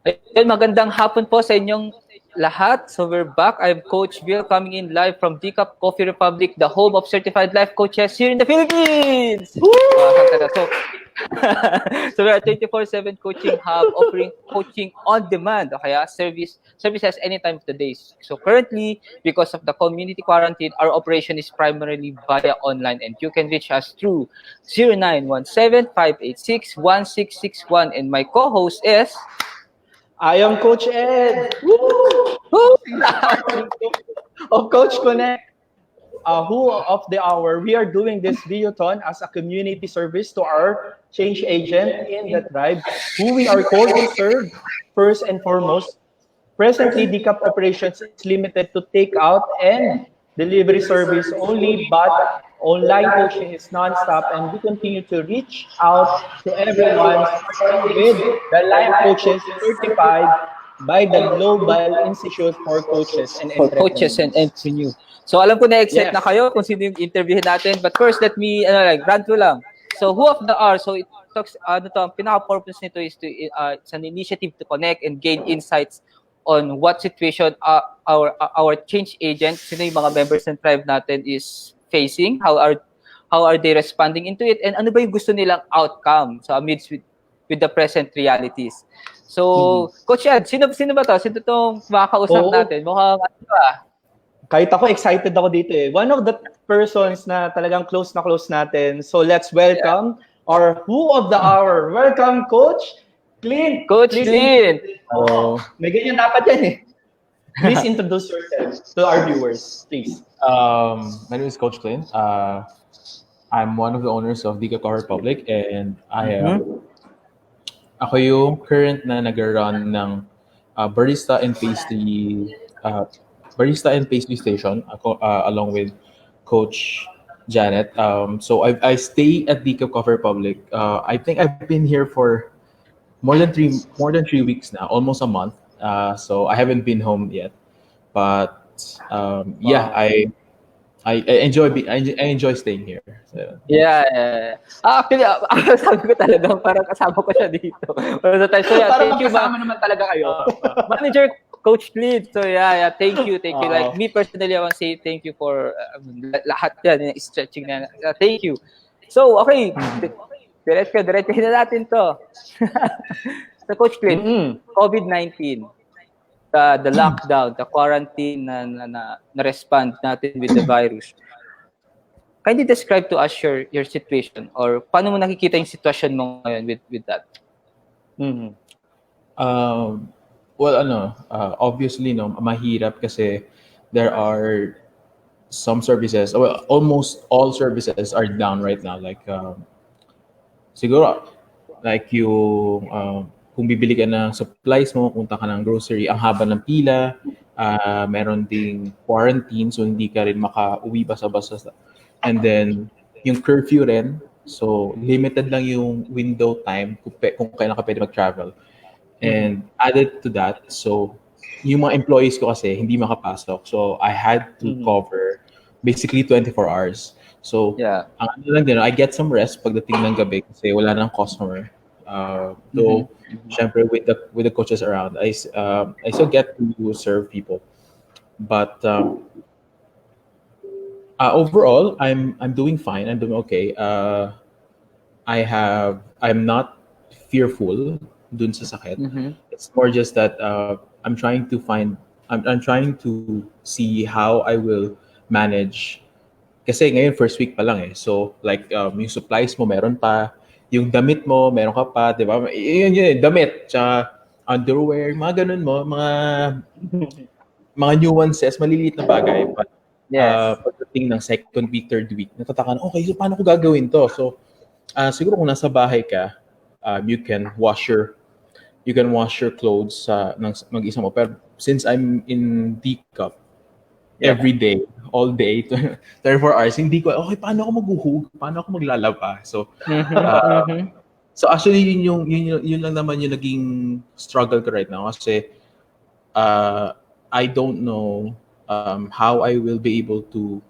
Ayun, magandang hapon po sa inyong lahat. So we're back. I'm Coach Bill coming in live from Decaf Coffee Republic, the home of certified life coaches here in the Philippines. So, so we're a 24/7 coaching hub offering coaching on demand. Okay, services any time of the day. So currently, because of the community quarantine, our operation is primarily via online, and you can reach us through 0917-586-1661. And my co-host is I am Coach Ed. Woo! Of Coach Connect. Who of the hour, we are doing this videothon as a community service to our change agent in the tribe, who we are called to serve first and foremost. Presently, decap operations is limited to takeout and delivery service only, but online coaching is nonstop, and we continue to reach out to everyone, starting with the life coaches certified by the Global Institute for Coaches and for coaches and Entrepreneurs. entrepreneur. So alam ko na-excite Yes. na kayo kung sino yung interviewin natin. But first, let me run through lang. So who of the are? So it talks, ang pinaka-purpose nito is to it's an initiative to connect and gain insights on what situation our change agent, sino yung mga members ng tribe natin is facing, how are they responding into it, and ano ba yung gusto nilang outcome so amidst with the present realities. So, Coach Ed, sino ba to? Sino tong makakausap natin? Mukhang ano ba? Kahit ako, excited ako dito eh. One of the persons na talagang close na close natin. So let's welcome our Who of the Hour. Welcome, Coach Clint. Coach Clint. Oh, may ganyan dapat yan eh. Please introduce yourself to our viewers, please. My name is Coach Clint. I'm one of the owners of Dica Coffee Republic, and ako yung current na nag-run ng barista and pastry station ako, along with Coach Janet. So I stay at Dica Coffee Republic. I think I've been here for more than 3 weeks now, almost a month. So I haven't been home yet, but I enjoy staying here. So. Yeah. Actually, sabi ko talaga, parang kasama ko siya dito. So, thank you, naman talaga kayo. Manager Coach Clint. So thank you. Like me personally, I want to say thank you for lahat yan, stretching na. Thank you. So, okay. Diretso na natin to. So, Coach Clint, COVID-19. The lockdown, the quarantine na respond natin with the virus. Can you describe to us your situation or paano mo nakikita yung sitwasyon mo ngayon with that? Obviously mahirap kasi there are some services, almost all services are down right now, like siguro like yung kung bibili ka ng supplies mo, punta ka ng grocery, ang haba ng pila, meron ding quarantine, so hindi ka rin maka-uwi basta-basta. And then, yung curfew rin, so limited lang yung window time kung kailan ka pwede mag-travel. And added to that, so yung mga employees ko kasi hindi makapasok, so I had to cover basically 24 hours. So, ang ano lang din, I get some rest pagdating ng gabi kasi wala nang customer. Though, syempre with the coaches around, I still get to serve people. But overall, I'm doing fine. I'm doing okay. I'm not fearful dun sa sakit. It's more just that I'm trying to see how I will manage. Kasi ngayon first week pa lang eh. So like yung supplies mo meron pa, yung damit mo meron ka pa, 'di ba? Yun, damit, tsaka underwear, mga ganun mo, mga nuances, maliliit na bagay. But pagdating ng second week, third week, natataka na, okay, so paano ko gagawin to? So siguro kung nasa bahay ka, you can wash your clothes mag-isa mo. Pero since I'm in D-Cup, every day, all day, 24 hours, hindi ko, okay, paano ako maghuhug? Paano ako maglalaba? So, so actually, yun lang naman yung naging struggle ko right now. Kasi, I don't know how I will be able to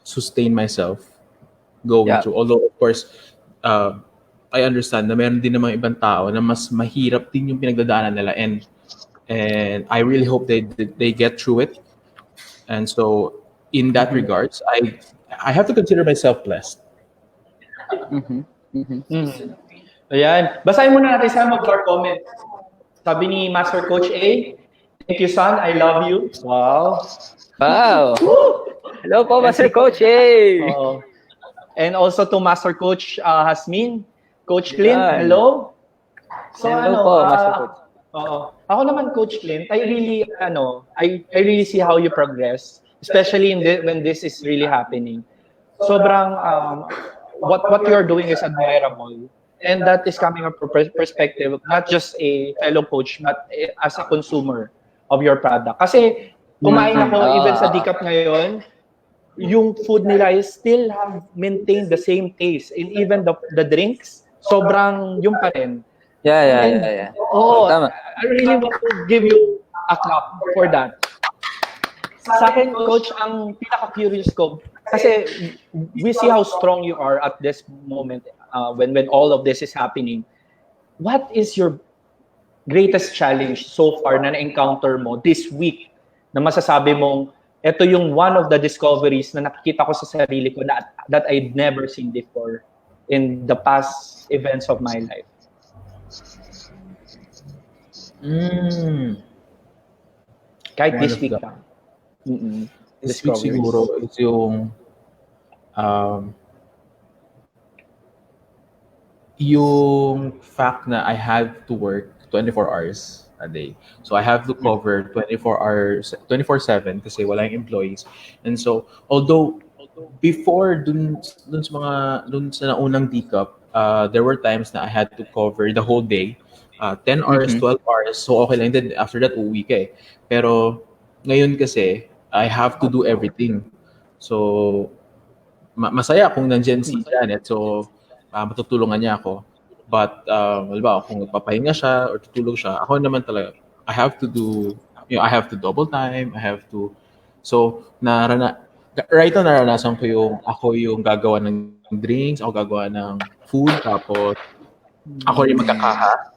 sustain myself going through. Although, of course, I understand na meron din namang ibang tao na mas mahirap din yung pinagdadaanan nila, and I really hope they get through it. And so in that regards, I have to consider myself blessed. Ayan. Basahin muna natin sa mga comments. Sabi ni Master Coach A, thank you, son. I love you. Wow. Wow. Hello po, Master Coach. Hey. Oo. And also to Master Coach Hasmin, Coach Clint, Yan. hello. So Hello po, Master Coach. Oo. Ako naman, Coach Clint, I really see how you progress, especially when this is really happening. Sobrang what you're doing is admirable. And that is coming from perspective, not just a fellow coach, but as a consumer of your product. Kasi kumain ako even sa Dicap ngayon, yung food nila is still have maintained the same taste. And even the drinks, sobrang yung pa rin. Yeah. Oh, Tama. I really want to give you a clap for that. Sa akin, Coach, ang pinaka-curious ko, kasi we see how strong you are at this moment when all of this is happening. What is your greatest challenge so far na na-encounter mo this week na masasabi mong ito yung one of the discoveries na nakikita ko sa sarili ko that I'd never seen before in the past events of my life? Kahit this week lang. This week siguro is yung fact na I have to work 24 hours a day. So I have to cover 24 hours, 24/7 kasi wala yung employees. And so although before dun sa naunang D-Cup, there were times na I had to cover the whole day, 10 hours, 12 hours. So okay lang din, after that uuwi ka eh. Pero ngayon kasi I have to do everything. So masaya kung nandiyan si Janet. So matutulungan niya ako. But halimbawa kung nagpapahinga siya or tutulog siya, ako naman talaga I have to do, I have to double time, I have to, so right now naranasan ko ako yung gagawa ng drinks, ako gagawa ng food, tapos ako rin magkakaha.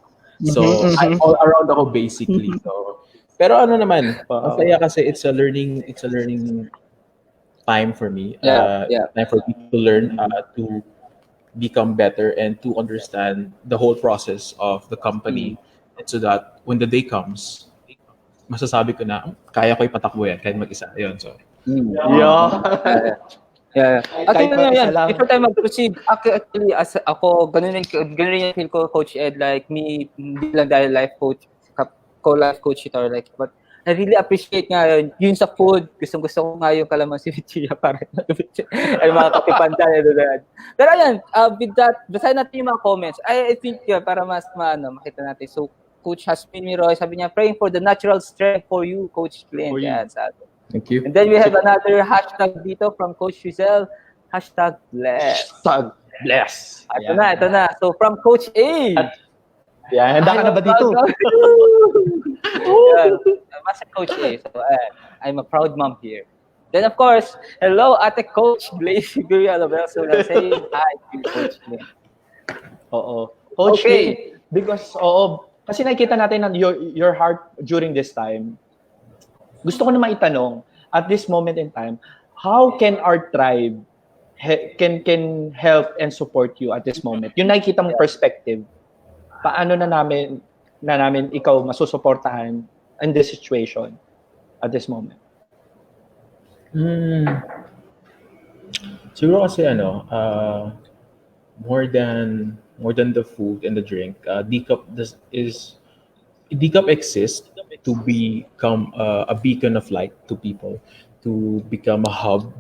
So I'm all around ako basically. So pero ano naman, masaya kasi it's a learning time for me. Time for me to learn, to become better and to understand the whole process of the company, and so that when the day comes, masasabi ko na kaya ko ipatakbo yan kahit mag-isa. Yun, so. Yeah. Kahit Actually, lang. before tayo mag-proceed, actually, as ako, ganun yung feel ko, Coach Ed, like me, hindi lang dahil life coach, co-life coach ito, like, but I really appreciate nga yun sa food. Gusto ko nga yung kalamansi with chia para ay mga kapipanda. Pero ayan, with that, basahin natin yung mga comments. I think para mas makita natin. So, Coach Hasmin Miroy, sabi niya, praying for the natural strength for you, Coach Clint. Yan, sabi. Thank you. And then we have another hashtag dito from Coach Giselle, hashtag bless. Hashtag bless. Ito na. So, from Coach A. Handa ka na ba dito? Master Coach A. So, I'm a proud mom here. Then, of course, hello, Ate Coach Blaze Gurialabel. So, saying hi to Coach A. Oo. Coach A, because, kasi nakikita natin your heart during this time. Gusto ko na maitanong, at this moment in time, how can our tribe can help and support you at this moment? Yung nakikita mong perspective, paano na namin ikaw masusuportahan in this situation at this moment? Siguro kasi more than the food and the drink, D-Cup exists to become a beacon of light to people, to become a hub.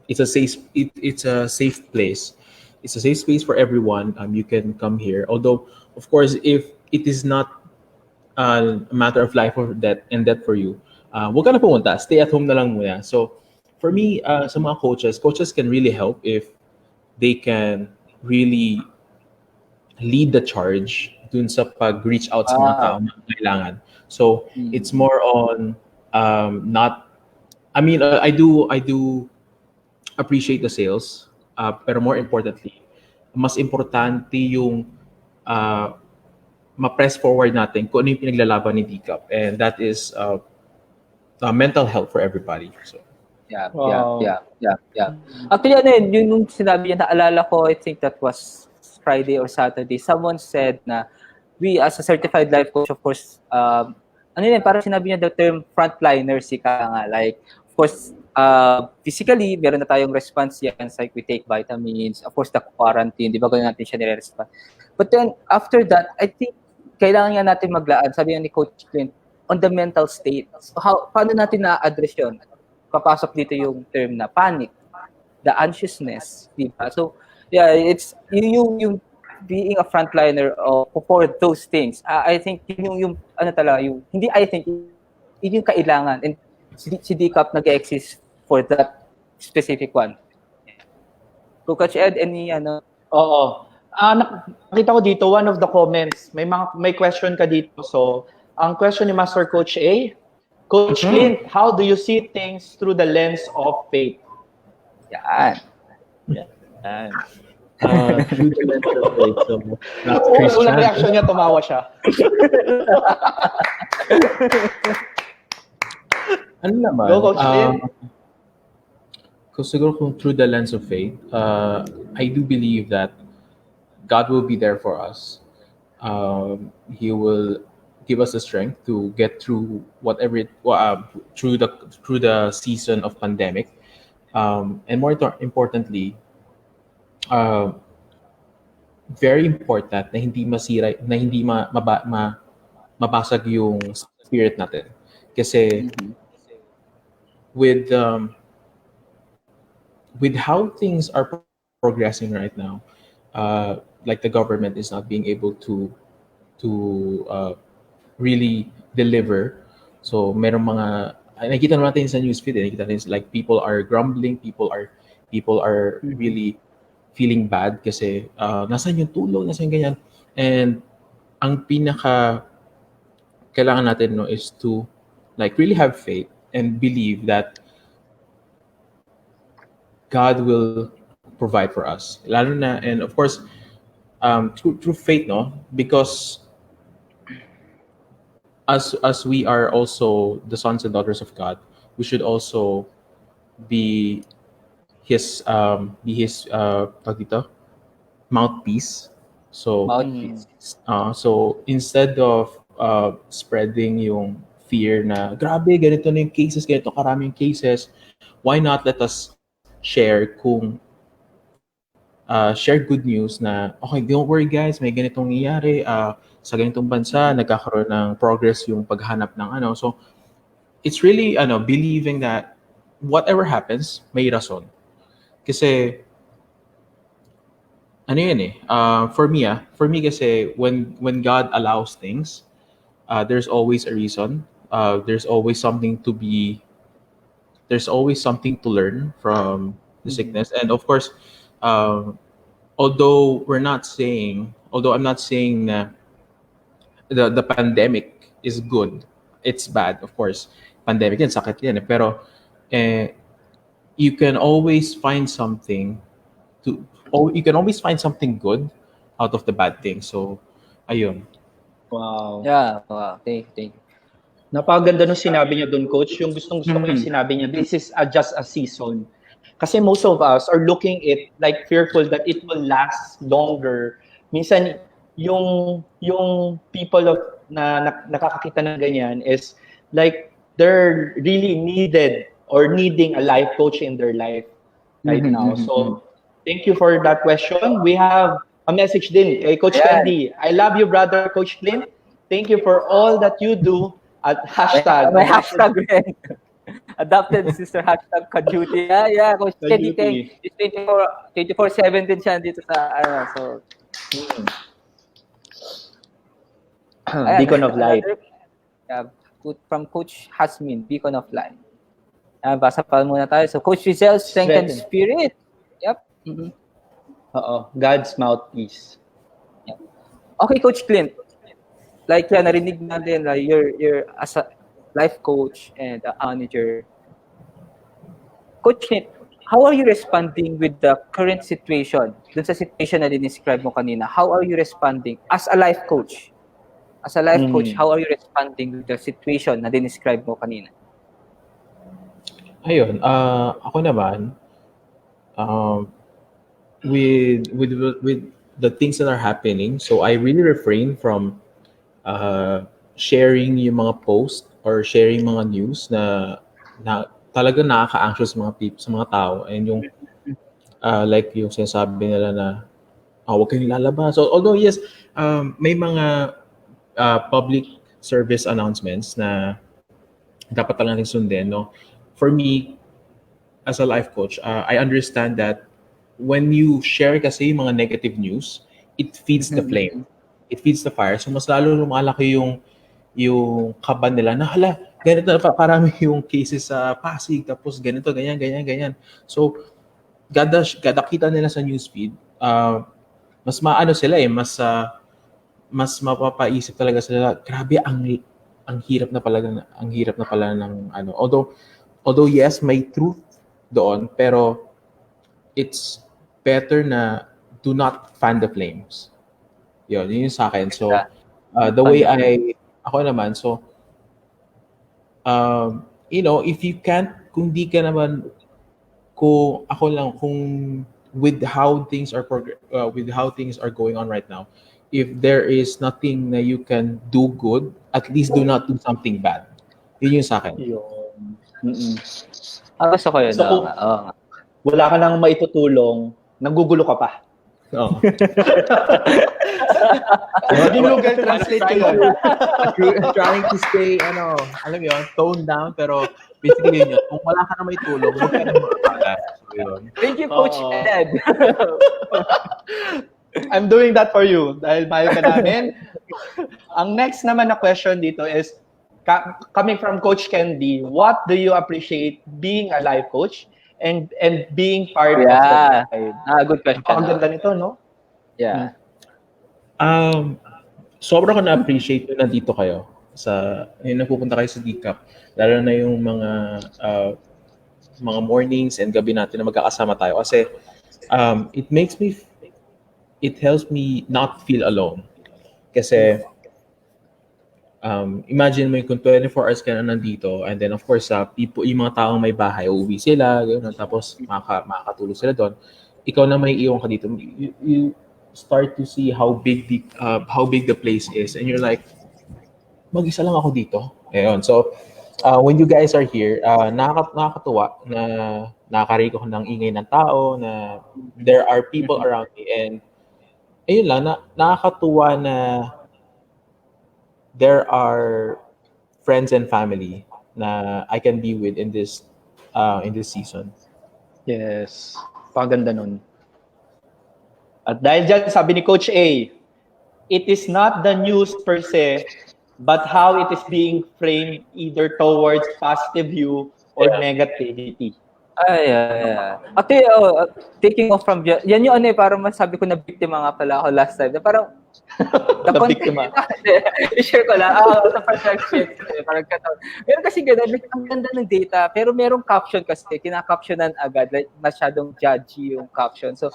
It's a safe place. It's a safe space for everyone. You can come here. Although, of course, if it is not a matter of life or death for you, huwag ka na pumunta. Stay at home na lang muna. So, for me, sa mga coaches can really help if they can really lead the charge dun sa pag-reach out sa mga tao na kailangan. So, it's more on I do appreciate the sales, pero more importantly, mas importante yung uh, ma-press forward natin kung ano yung pinaglalaban ni DCAP. And that is mental health for everybody. So, Yeah, yeah, Wow. yeah, yeah, yeah. Actually, ano yun, yung sinabi niya, naalala ko, I think that was Friday or Saturday, someone said na we as a certified life coach, of course, ano yun, parang sinabi niya the term frontliner, sika nga, like, of course, physically, meron na tayong response yan, like we take vitamins, of course, the quarantine, di ba, ganun natin siya nire-respond. But then, after that, I think, kailangan nga natin maglaan, sabi nga ni Coach Clint, on the mental state. So, paano natin na-address yun? Papasok dito yung term na panic, the anxiousness, di ba? So, yeah, it's yung being a frontliner for those things. I think yung ano talaga, yung hindi I think yun yung kailangan, and si DCAP nag-exist for that specific one. Coach Ed, any ano? Oo. Nakita ko dito, one of the comments, may question ka dito. So, ang question ni Master Coach A, Coach Clint, how do you see things through the lens of faith? Yan. Yan. through the lens of faith, so that's Unang Christian. reaction niya, tumawa siya. Ano naman? Go, Coach Clint. Siguro kung through the lens of faith, I do believe that God will be there for us. He will give us the strength to get through whatever through the season of pandemic, and more importantly, uh, very important na hindi masira, na hindi mabasag yung spirit natin. Kasi with how things are progressing right now, like the government is not being able to really deliver. So merong mga nakita natin sa newsfeed, nakita natin like people are grumbling, people are really feeling bad kasi nasaan yung tulong, nasaan yung ganyan. And ang pinaka kailangan natin is to like really have faith and believe that God will provide for us. Lalo na, and of course, through faith, because as we are also the sons and daughters of God, we should also be his tawag dito, mouthpiece. So Mouthpiece. so instead of spreading yung fear na grabe ganito na yung cases, ganito karaming cases, why not let us share share good news na okay, don't worry guys, may ganitong nangyayari sa ganitong bansa, nagkakaroon ng progress yung paghanap ng ano. So it's really believing that whatever happens, may rason. Kasi ano yun for me kasi when God allows things, there's always a reason. There's always something to learn from the sickness. And of course, although I'm not saying na the pandemic is good, it's bad, of course. Pandemic yan, sakit yan. Pero you can always find something good out of the bad thing. So, ayun. Wow. Yeah, wow. Thank you. Napakaganda nung sinabi niya doon, Coach. Yung gustong-gusto ko yung sinabi niya, this is just a season. Kasi most of us are looking it like fearful that it will last longer. Minsan, yung people na nakakakita ng ganyan is like they're really needed or needing a life coach in their life right now. So, thank you for that question. We have a message din kay Coach Candy. I love you, brother, Coach Clint. Thank you for all that you do at hashtag. May hashtag rin. Adopted sister hashtag Kajuti. Yeah, Coach Candy, it's 24/7 din siya dito sa so. Beacon of Light. Yeah, from Coach Hasmin, Beacon of Light. Basa pa muna tayo. So, Coach Rizal, Strength and Spirit. Yep. God's mouthpiece. Yep. Okay, Coach Clint. Like narinig natin, you're as a life coach and a manager. Coach Clint, how are you responding with the current situation? Dun sa situation na dinescribe mo kanina, how are you responding as a life coach? As a life coach, how are you responding with the situation na dinescribe mo kanina? Ayun, ako naman, um, with the things that are happening, so I really refrain from sharing yung mga post or sharing mga news na talaga nakaka-anxious sa mga tao, and yung like yung sinasabi nila na huwag kayong lalabas. So although yes, may mga public service announcements na dapat talaga natin sundin, no? For me, as a life coach, I understand that when you share kasi yung mga negative news, it feeds the flame. It feeds the fire. So mas lalo lumalaki yung kaban nila na hala, ganito na parami yung cases sa Pasig, tapos ganito, ganyan, ganyan, ganyan. So kada kita nila sa newsfeed, mas maano sila mas mapapaisip talaga sila, grabe ang hirap na pala ng ano. Although yes, may truth doon, pero it's better na do not fan the flames. Yun yung sa akin. So the way ako naman, so if you can't, kung di ka naman, kung with how things are with how things are going on right now, if there is nothing na you can do good, at least do not do something bad. Yun yung sa akin. Yun. Gusto ko yun. So, kung wala ka nang maitutulong, nagugulo ka pa. Oo. Yung Google Translate ko yun. Trying to stay, alam mo yun, tone down, pero basically yun. Kung wala ka na may tulong, huwag ka na makakala. So, yun. Thank you, Coach Ed. I'm doing that for you dahil mahal ka namin. Ang next naman na question dito is, coming from Coach Candy, what do you appreciate being a life coach and being part of the tribe? Good question. Ang ganda nito, no? Yeah. Sobrang ko na-appreciate yung nandito kayo yung napupunta kayo sa DCAP, lalo na yung mga mornings and gabi natin na magkakasama tayo, kasi it helps me not feel alone. Kasi imagine mo kung 24 hours ka na nandito, and then of course yung mga taong may bahay, uuwi sila, gano'n, tapos makakatulog sila doon. Ikaw na may iwan ka dito. You start to see how big the place is, and you're like, mag-isa lang ako dito. Ayun. So when you guys are here, nakakatuwa na nakakarinig ako ng ingay ng tao, na there are people around me, and ayun lang, nakakatuwa na there are friends and family na I can be with in this season. Yes. Paganda nun. At dahil dyan, sabi ni Coach A, it is not the news per se, but how it is being framed either towards positive view or negativity. Yeah. Actually, taking off from yan yung parang masabi ko na biktima nga pala ako last time. Na parang biktima. I-share ko lang. Sa perspective. Parang kataon. Meron kasi gano'n, ang ganda ng data, pero merong caption kasi, kinakaptionan agad, like, masyadong judgy yung caption. So,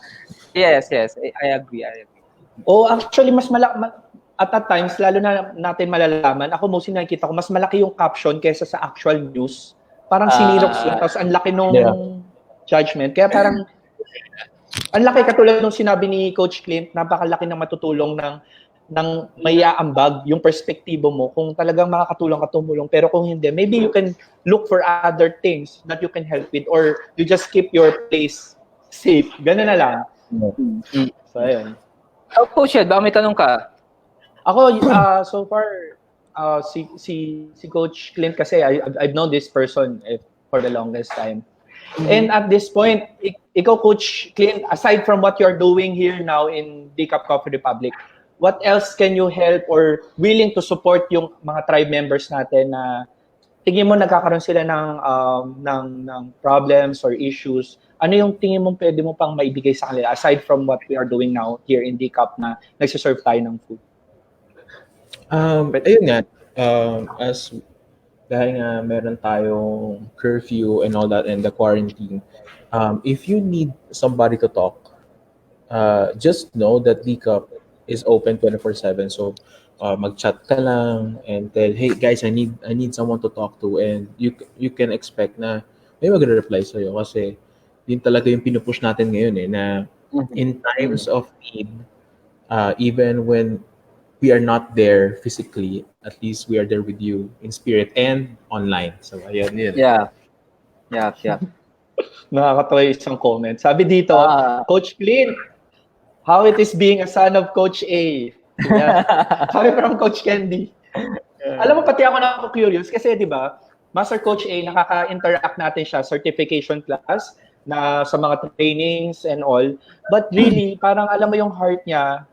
yes, I agree. Actually, mas at times, lalo na natin malalaman, ako mostly nakikita ko, mas malaki yung caption kaysa sa actual news. Parang sinirox lang, tapos ang laki nung judgment. Kaya parang, ang laki, katulad nung sinabi ni Coach Clint, napakalaki ng matutulong ng may aambag yung perspektibo mo. Kung talagang makakatulong ka, tumulong. Pero kung hindi, maybe you can look for other things that you can help with, or you just keep your place safe. Ganun na lang. So, ayun. Coach Ed, baka may tanong ka? Ako, so far, si Coach Clint kasi, I've known this person for the longest time. And at this point, ikaw, Coach Clint, aside from what you're doing here now in DCAP Coffee Republic, what else can you help or willing to support yung mga tribe members natin na tingin mo nagkakaroon sila ng problems or issues? Ano yung tingin mo pwede mo pang maibigay sa kanila aside from what we are doing now here in DCAP na nagsiserve tayo ng food? Ayun nga, as dahil nga meron tayong curfew and all that and the quarantine, if you need somebody to talk, just know that Cup is open 24/7. So mag-chat ka lang and tell, hey guys, I need someone to talk to, and you can expect na may magre-reply sa iyo kasi din talaga yung pinupush natin ngayon na Mhm. in times of need, even when we are not there physically, at least we are there with you in spirit and online. So ayun yun. Yeah. Yeah. Yeah. Nakakatawa yung isang comment. Sabi dito, Ah. Coach Clint, how it is being a son of Coach A. Yeah. Sabi from Coach Candy. Alam mo, pati ako na-curious kasi di ba, Master Coach A, nakaka-interact natin siya, certification class, na sa mga trainings and all. But really, parang alam mo yung heart niya,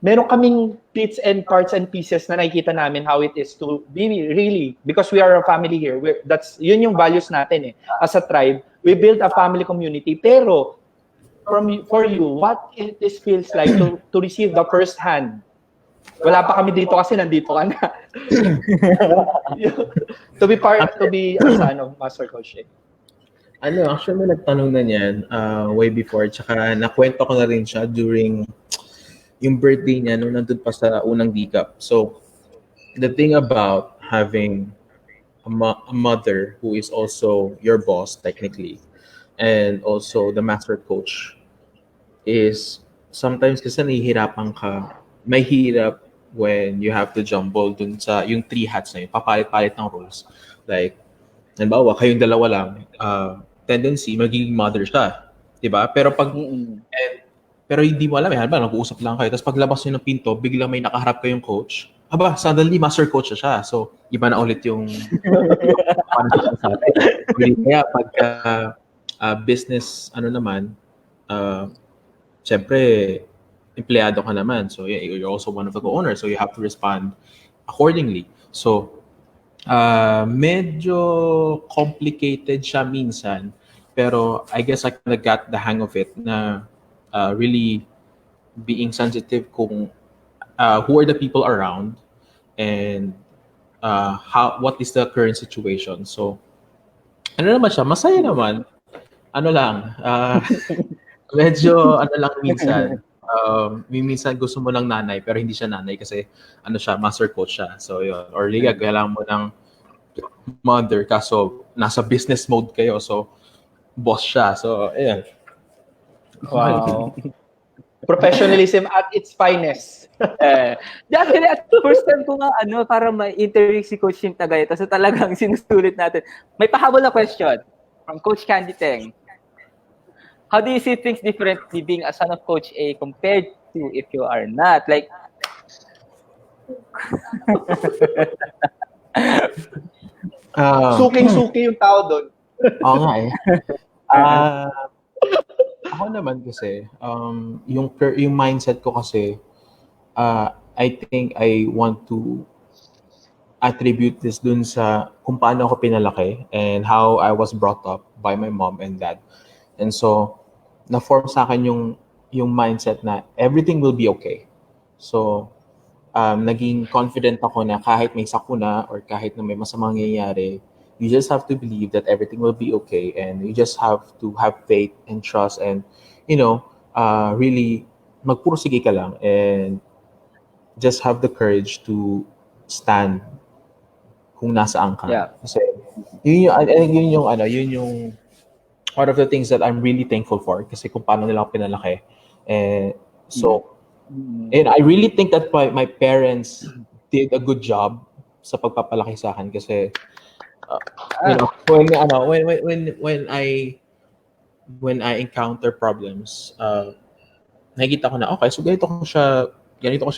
meron kaming bits and parts and pieces na nakikita namin how it is to be really, because we are a family here. Yun yung values natin as a tribe. We build a family community. Pero, for you, what it feels like to receive the first hand. Wala pa kami dito kasi nandito ka na. to be a son of Master Coach A. Actually, may nagtanong na niyan way before, tsaka nakwento ko na rin siya during yung birthday niya nung nandun pa sa unang D-Cup. So, the thing about having a mother who is also your boss, technically, and also the master coach, is sometimes kasi nahihirapan ka, may hirap when you have to jumble dun sa yung three hats na yun, papalit-palit ng roles. Like, halimbawa, kayong dalawa lang, tendency, magiging mother siya. Diba? Pero hindi mo alam halimbawa, nag-uusap lang kayo, tapos paglabas nyo ng pinto, biglang may nakaharap kayong coach, suddenly master coach na siya. So, iba na ulit yung paano siya sa atin. Kaya pagka business, naman, syempre, empleyado ka naman. So, yeah, you're also one of the co-owners. So, you have to respond accordingly. So, medyo complicated siya minsan. Pero, I guess I kind of got the hang of it na really being sensitive kung who are the people around and what is the current situation. So, naman siya, masaya naman. Medyo lang minsan. Minsan gusto mo ng nanay pero hindi siya nanay kasi siya, master coach siya. So yun. Or liga, kailangan mo ng mother kaso nasa business mode kayo. So boss siya. So ayan. Wow. Professionalism at its finest. Actually, at first time ko nga para ma-interview si Coach Shim Tagayta. So talagang sinusulit natin. May pahabol na question from Coach Candy Teng. How do you see things differently being a son of Coach A compared to if you are not? Like, Suking-suki yung tao doon. Oo nga eh. Ako naman kasi, yung mindset ko kasi, I think I want to attribute this dun sa kung paano ako pinalaki and how I was brought up by my mom and dad. And so, na-form sa akin yung mindset na everything will be okay. So, naging confident ako na kahit may sakuna or kahit na may masamang nangyayari, you just have to believe that everything will be okay, and you just have to have faith and trust and, really magpursige ka lang and just have the courage to stand kung nasaan ka. Yeah. Kasi yun yung one of the things that I'm really thankful for kasi kung paano nila ako pinalaki. And I really think that my parents did a good job sa pagpapalaki sa akin kasi when I encounter problems, nakikita ko na okay, so ganito ko siya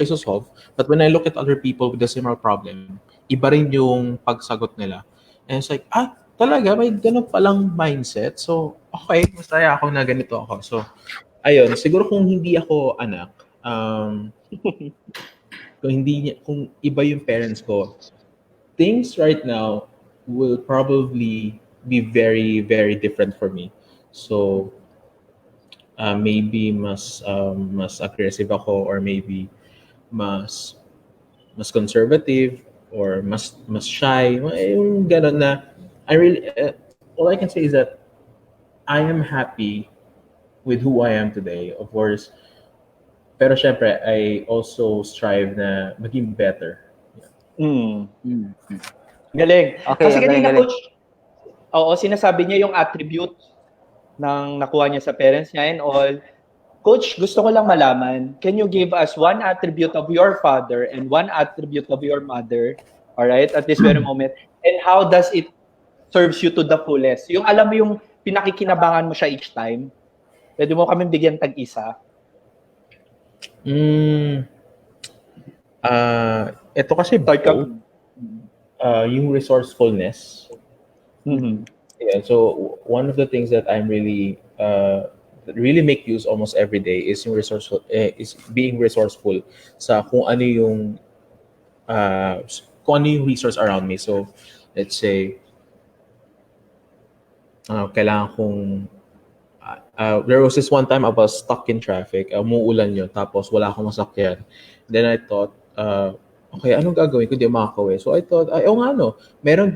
i-solve. But when I look at other people with a similar problem, iba rin yung pagsagot nila. And it's like, talaga may ganun palang mindset. So, okay, masaya ako na ganito ako. So, ayun, siguro kung hindi ako anak, kung iba yung parents ko, things right now will probably be very, very different for me. So, maybe mas aggressive ako or maybe mas conservative. or mas shy, yung gano'n na I really all I can say is that I am happy with who I am today, of course. Pero syempre, I also strive na maging better. Mm. Mm. Galing. Okay, Kasi ang kanina, galing-galing. coach, oo, sinasabi niya yung attribute ng nakuha niya sa parents niya and all. Coach, gusto ko lang malaman, can you give us one attribute of your father and one attribute of your mother, all right, at this very moment, and how does it serves you to the fullest? Yung alam mo yung pinakikinabangan mo siya each time, pwede mo kami bigyan tag-isa. Ito kasi Start ka. both, yung resourcefulness. Mhm. Yeah, so one of the things that I'm really that really make use almost every day is yung resourceful is being resourceful sa kung ano yung resource around me. So let's say kailangan kong there was this one time I was stuck in traffic. Umuulan yun, tapos wala akong masakyan. Then I thought, okay, anong gagawin ko? Di makakauwi. So I thought, nga no, merong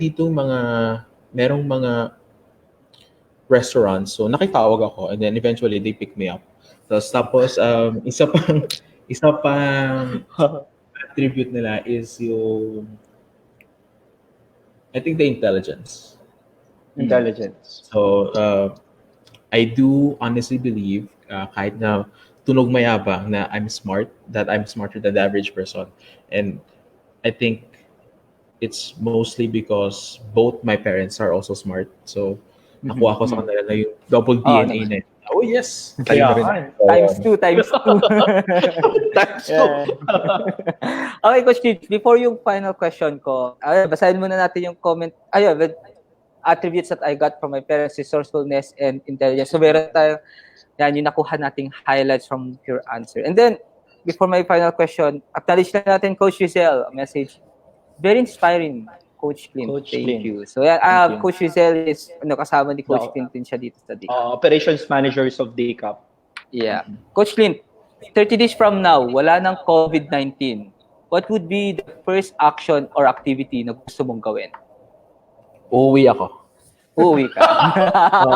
mga restaurants. So nakitawag ako and then eventually they picked me up. Tapos isa pang attribute nila is yung I think the intelligence. Intelligence. So I do honestly believe kahit na tunog mayabang na that I'm smarter than the average person. And I think it's mostly because both my parents are also smart. So nakuha ko sa kanila na yung double DNA na yun. Oh yes! Tayo na rin. Times 2, times 2. Times two. Okay, Coach Kitch, before yung final question ko, basahin muna natin yung comment. The attributes that I got from my parents, resourcefulness and intelligence. So meron tayo, yan, yung nakuha nating highlights from your answer. And then, before my final question, acknowledge na natin Coach Rizal, a message. Very inspiring, Coach Clint. Coach Thank Clint. you. So, yan, Thank you. Coach Rizal is kasama ni Coach No. Clint din siya dito sa DCAP. Operations managers of DCAP. Yeah. Coach Clint, 30 days from now, wala nang COVID-19. What would be the first action or activity na gusto mong gawin? Uuwi ako. Uuwi ka.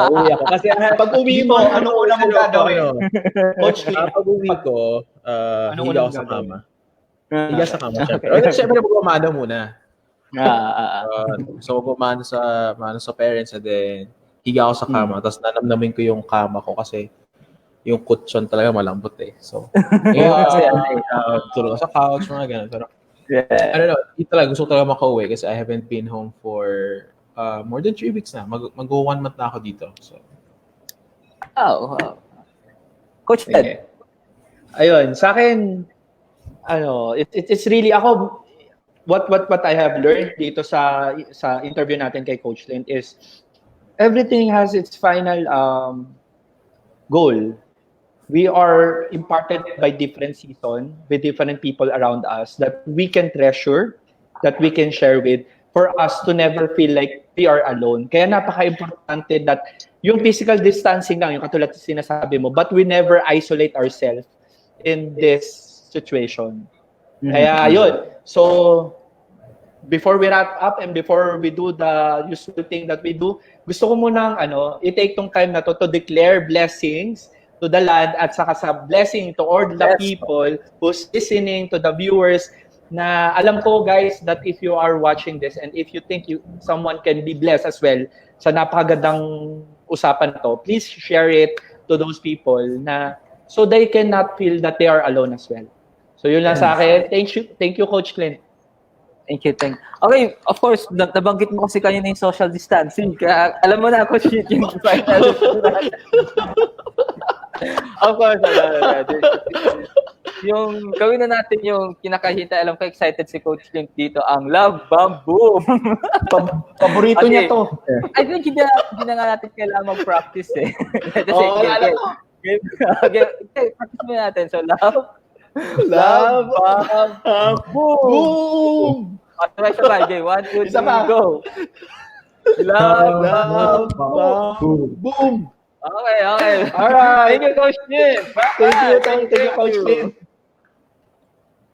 Uuwi ako. Kasi Pag uwi mo, anong una mong gagawin? Coach Clint, pag uwi ko, Anong higa unang ako sa gagawin? kama. Higa sa kama, syempre. Okay. Syempre, magmamano muna. So, magmamano sa parents and then higa ako sa kama. Tapos nanamnamin ko yung kama ko kasi yung kutsyon talaga malambot eh. So, kasi tulog ako sa couch, mga ganun. Pero, I don't know, gusto ko talaga makauwi kasi I haven't been home for more than 3 weeks na. Mag-go 1 month na ako dito. So. Wow. Coach Ted. Ayun, sa akin, it's really ako, what I have learned dito sa interview natin kay Coach Clint is everything has its final goal. We are imparted by different season with different people around us that we can treasure, that we can share with, for us to never feel like we are alone. Kaya napaka-importante that yung physical distancing lang, yung katulad sinasabi mo, but we never isolate ourselves in this situation. Kaya yun. So, before we wrap up and before we do the usual thing that we do, gusto ko munang i-take tong time na to declare blessings to the land at saka sa blessing to all the people who's listening, to the viewers, na alam ko guys that if you are watching this and if you think someone can be blessed as well sa napakagandang usapan to, please share it to those people na so they cannot feel that they are alone as well. So yun lang sa akin. Thank you Coach Clint. Thank you. Okay, of course, nabanggit mo kasi kanina yung social distancing. Kaya alam mo na, Coach Clint, yung final. Of course, yung gawin na natin yung kinakahita. Alam ko, excited si Coach Clint dito, ang Love Bomb Boom. Paborito niya to. I think hindi na nga natin kailangan mag-practice eh. alam ko. Practice mo natin. So, Love Bomb Boom! Sabay. 1, 2, 3, go! Love Bomb Boom! Okay. Alright. Thank you, Coach Clint. Thank you, Coach Clint.